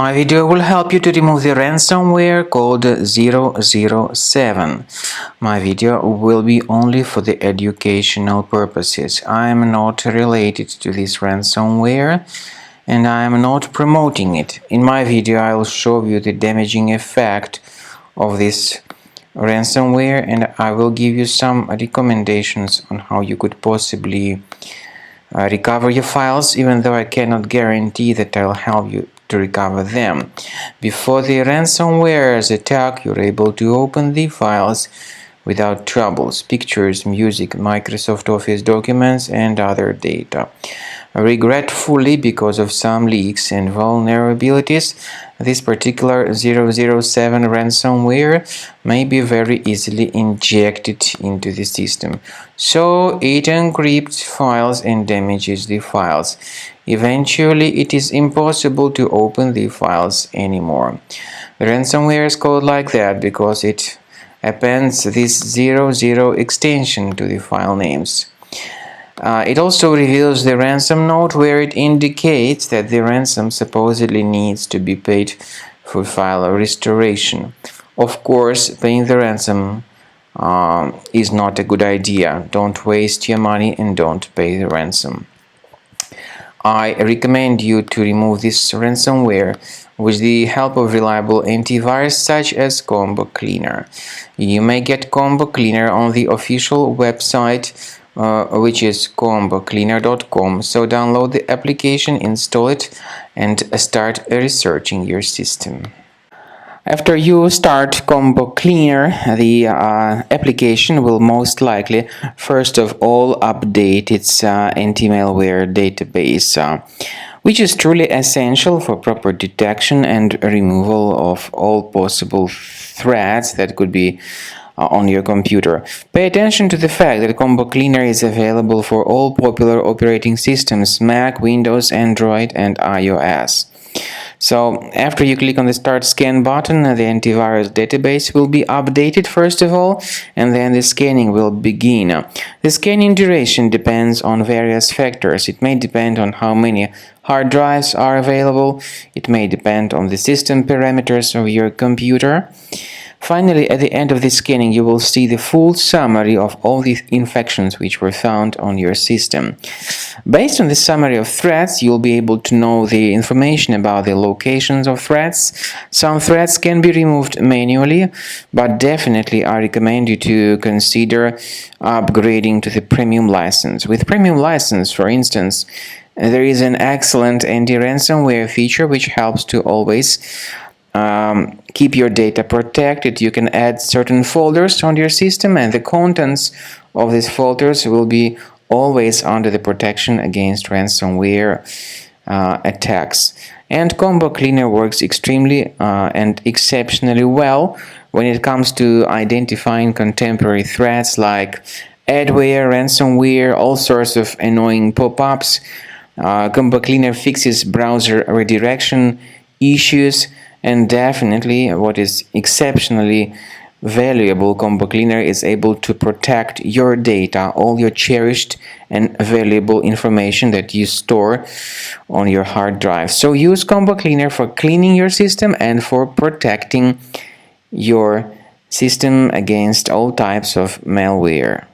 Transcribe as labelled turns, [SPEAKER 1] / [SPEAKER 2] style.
[SPEAKER 1] My video will help you to remove the ransomware called 007. My video will be only for the educational purposes. I am not related to this ransomware and I am not promoting it. In my video I will show you the damaging effect of this ransomware and I will give you some recommendations on how you could possibly recover your files, even though I cannot guarantee that I'll help you to recover them. Before the ransomware's attack, you're able to open the files without troubles: pictures, music, Microsoft Office documents, and other data. Regretfully, because of some leaks and vulnerabilities, this particular 007 ransomware may be very easily injected into the system. So it encrypts files and damages the files. Eventually, it is impossible to open the files anymore. The ransomware is called like that because it appends this 00 extension to the file names. It also reveals the ransom note where it indicates that the ransom supposedly needs to be paid for file restoration. Of course, paying the ransom is not a good idea. Don't waste your money and don't pay the ransom. I recommend you to remove this ransomware with the help of reliable antivirus such as Combo Cleaner. You may get Combo Cleaner on the official website, which is combocleaner.com. So download the application, install it, and start researching your system. After you start Combo Cleaner, the application will most likely first of all update its anti-malware database, which is truly essential for proper detection and removal of all possible threats that could be on your computer. Pay attention to the fact that Combo Cleaner is available for all popular operating systems: Mac, Windows, Android, and iOS. So after you click on the Start Scan button, the antivirus database will be updated first of all, and then the scanning will begin. The scanning duration depends on various factors. It may depend on how many hard drives are available. It may depend on the system parameters of your computer. Finally, at the end of the scanning, you will see the full summary of all the infections which were found on your system. Based on the summary of threats, you'll be able to know the information about the locations of threats. Some threats can be removed manually, but definitely I recommend you to consider upgrading to the premium license. With premium license, for instance, there is an excellent anti-ransomware feature which helps to always keep your data protected. You can add certain folders on your system, and the contents of these folders will be always under the protection against ransomware attacks. And Combo Cleaner works extremely and exceptionally well when it comes to identifying contemporary threats like adware, ransomware, all sorts of annoying pop-ups. Combo Cleaner fixes browser redirection issues. And definitely, what is exceptionally valuable, Combo Cleaner is able to protect your data, all your cherished and valuable information that you store on your hard drive. So use Combo Cleaner for cleaning your system and for protecting your system against all types of malware.